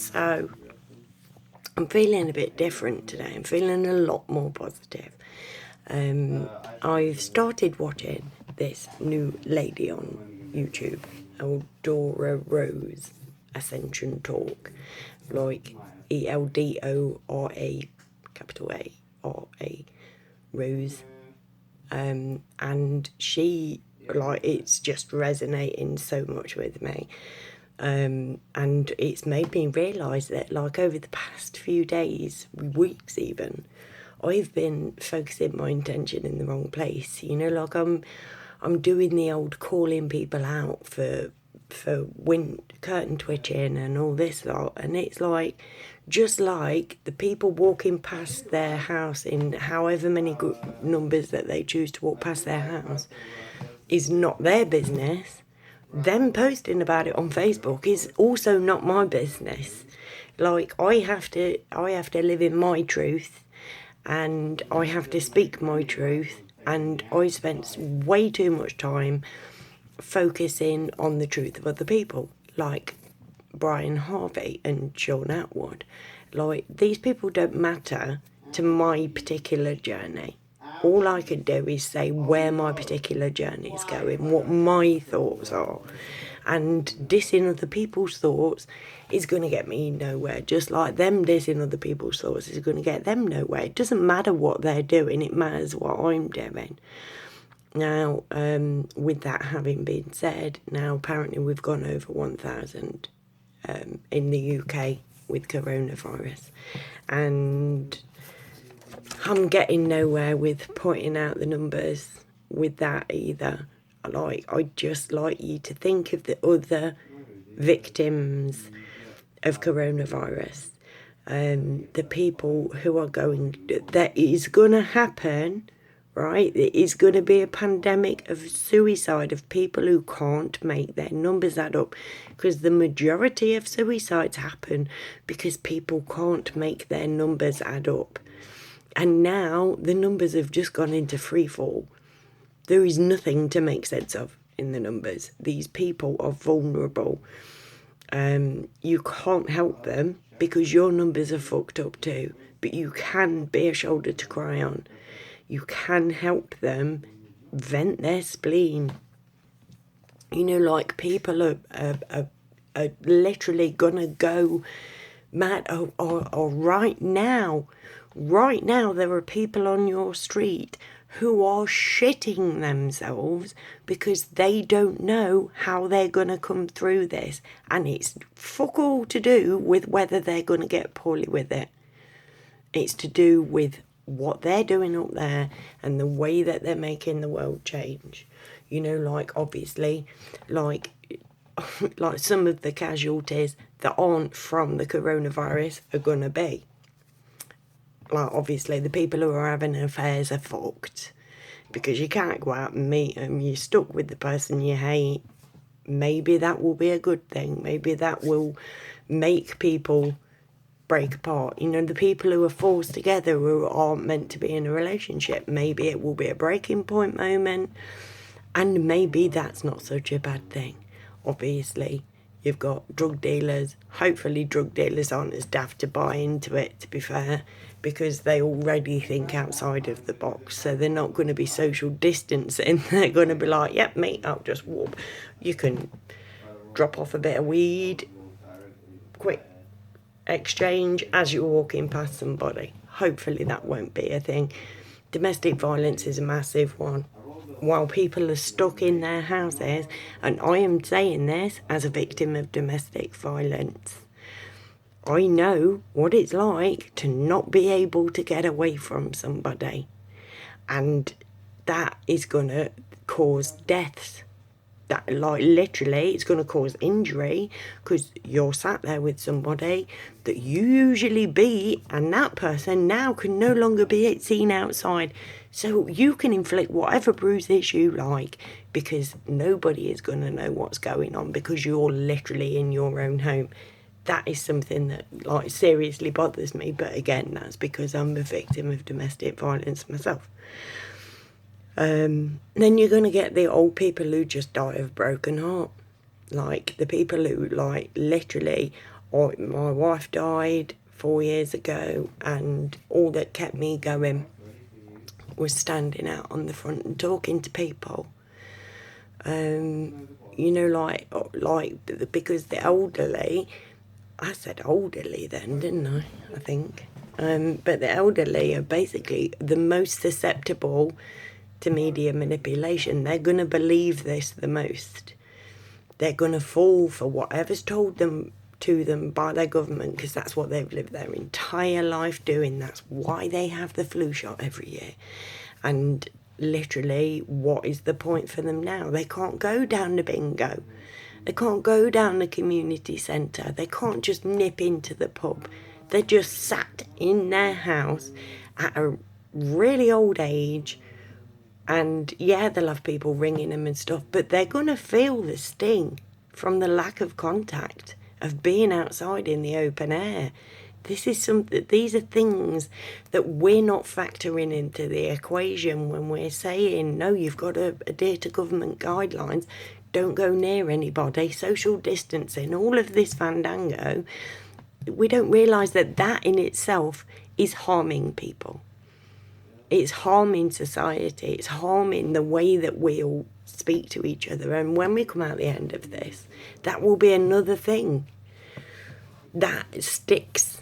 So I'm feeling a bit different today. I'm feeling a lot more positive. I've started watching this new lady on YouTube, Eldora Rose Ascension Talk, like Eldora, capital A, Rose. And she, like, it's just resonating so much with me. And it's made me realise that, like, over the past few days, weeks even, I've been focusing my intention in the wrong place. You know, like I'm doing the old calling people out for curtain twitching and all this lot, and it's like, just like the people walking past their house in however many numbers that they choose to walk past their house is not their business, them posting about it on Facebook is also not my business. Like, I have to live in my truth, and I have to speak my truth, and I spent way too much time focusing on the truth of other people, like Brian Harvey and Sean Atwood. Like, these people don't matter to my particular journey. All I can do is say where my particular journey is going, what my thoughts are. And dissing other people's thoughts is going to get me nowhere. Just like them dissing other people's thoughts is going to get them nowhere. It doesn't matter what they're doing, it matters what I'm doing. Now, with that having been said, now apparently we've gone over 1,000 in the UK with coronavirus. And I'm getting nowhere with pointing out the numbers with that either. Like, I'd just like you to think of the other victims of coronavirus. The people who are that is going to happen, right? It is going to be a pandemic of suicide, of people who can't make their numbers add up, because the majority of suicides happen because people can't make their numbers add up. And now the numbers have just gone into free fall. There is nothing to make sense of in the numbers. These people are vulnerable. You can't help them because your numbers are fucked up too. But you can be a shoulder to cry on. You can help them vent their spleen. You know, like, people are literally gonna go mad. Or right now, there are people on your street who are shitting themselves because they don't know how they're going to come through this. And it's fuck all to do with whether they're going to get poorly with it. It's to do with what they're doing up there and the way that they're making the world change. You know, like, obviously, like some of the casualties that aren't from the coronavirus are going to be. Like, obviously, the people who are having affairs are fucked because you can't go out and meet them. You're stuck with the person you hate. Maybe that will be a good thing. Maybe that will make people break apart. You know, the people who are forced together who aren't meant to be in a relationship, maybe it will be a breaking point moment. And maybe that's not such a bad thing. Obviously, you've got drug dealers. Hopefully drug dealers aren't as daft to buy into it, to be fair, because they already think outside of the box. So they're not going to be social distancing. They're going to be like, yep, mate, I'll just whoop. You can drop off a bit of weed, quick exchange as you're walking past somebody. Hopefully that won't be a thing. Domestic violence is a massive one. While people are stuck in their houses, and I am saying this as a victim of domestic violence, I know what it's like to not be able to get away from somebody. And that is going to cause deaths. That, like, literally, it's going to cause injury because you're sat there with somebody that you usually beat, and that person now can no longer be seen outside. So you can inflict whatever bruises you like because nobody is going to know what's going on because you're literally in your own home. That is something that, like, seriously bothers me. But again, that's because I'm a victim of domestic violence myself. Then you're going to get the old people who just die of broken heart. Like, the people who, like, literally My wife died 4 years ago, and all that kept me going was standing out on the front and talking to people. Because the elderly, I said elderly then, didn't I think. But the elderly are basically the most susceptible to media manipulation. They're going to believe this the most. They're going to fall for whatever's told to them by their government, because that's what they've lived their entire life doing. That's why they have the flu shot every year. And literally, what is the point for them now? They can't go down the bingo. They can't go down the community centre. They can't just nip into the pub. They're just sat in their house at a really old age. And yeah, they'll have people ringing them and stuff, but they're going to feel the sting from the lack of contact of being outside in the open air. These are things that we're not factoring into the equation when we're saying, no, you've got to adhere to government guidelines, don't go near anybody, social distancing, all of this fandango. We don't realise that in itself is harming people. It's harming society. It's harming the way that we all speak to each other. And when we come out the end of this, that will be another thing that sticks.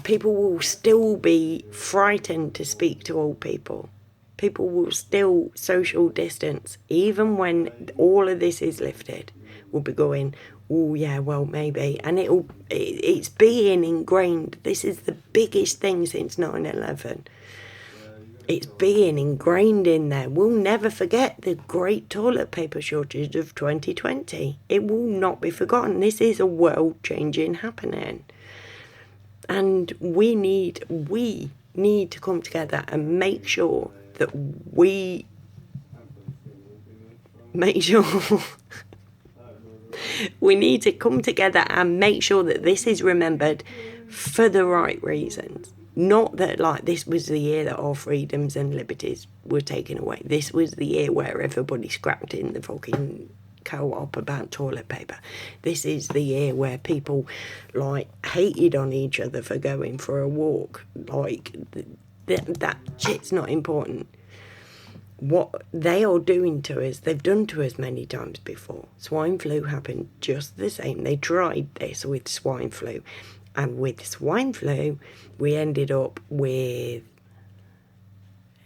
People will still be frightened to speak to old people. People will still social distance. Even when all of this is lifted, we'll be going, oh yeah, well maybe. And it's being ingrained. This is the biggest thing since 9/11. It's being ingrained in there. We'll never forget the great toilet paper shortage of 2020. It will not be forgotten. This is a world-changing happening. And we need to come together and make sure that we make sure we need to come together and make sure that this is remembered for the right reasons. Not that this was the year that our freedoms and liberties were taken away. This was the year where everybody scrapped in the fucking co-op about toilet paper. This is the year where people hated on each other for going for a walk. That shit's not important. What they are doing to us, they've done to us many times before. Swine flu happened just the same. They tried this with swine flu. And with swine flu, we ended up with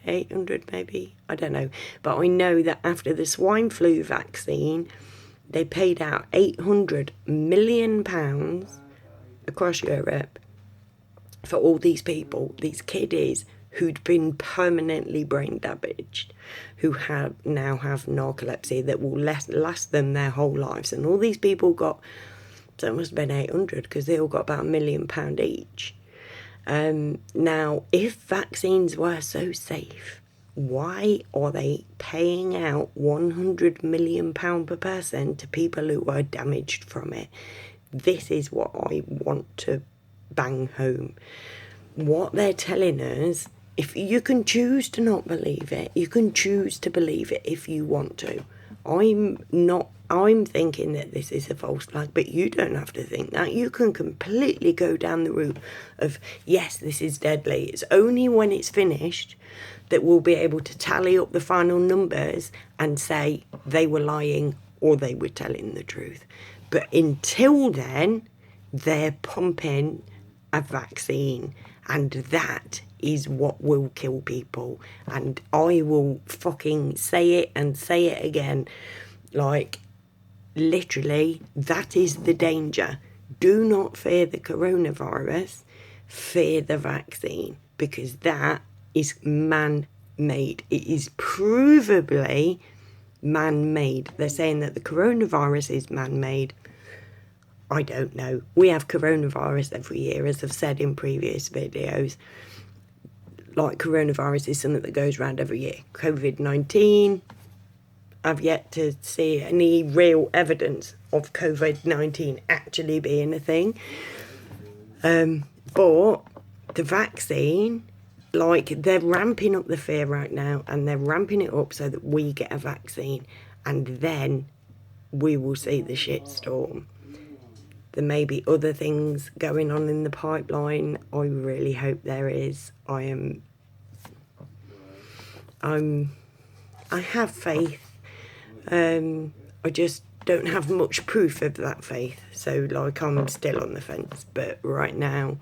800 maybe, I don't know. But I know that after the swine flu vaccine, they paid out £800 million across Europe for all these people, these kiddies who'd been permanently brain damaged, who now have narcolepsy that will last them their whole lives. And all these people got, so it must have been 800 because they all got about £1 million each. Now, if vaccines were so safe, why are they paying out £100 million per person to people who are damaged from it? This is what I want to bang home. What they're telling us, if you can choose to not believe it, you can choose to believe it if you want to. I'm thinking that this is a false flag, but you don't have to think that. You can completely go down the route of, yes, this is deadly. It's only when it's finished that we'll be able to tally up the final numbers and say they were lying or they were telling the truth. But until then, they're pumping a vaccine, and that is what will kill people. And I will fucking say it and say it again. Literally, that is the danger. Do not fear the coronavirus, fear the vaccine, because that is man-made. It is provably man-made. They're saying that the coronavirus is man-made. I don't know. We have coronavirus every year, as I've said in previous videos. Coronavirus is something that goes around every year. COVID-19, I've yet to see any real evidence of COVID-19 actually being a thing. But the vaccine, they're ramping up the fear right now, and they're ramping it up so that we get a vaccine, and then we will see the shitstorm. there may be other things going on in the pipeline. I really hope there is. I have faith. I just don't have much proof of that faith. So, like, I'm still on the fence. But right now,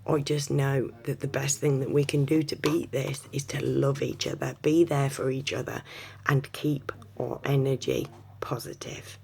I just know that the best thing that we can do to beat this is to love each other, be there for each other, and keep our energy positive.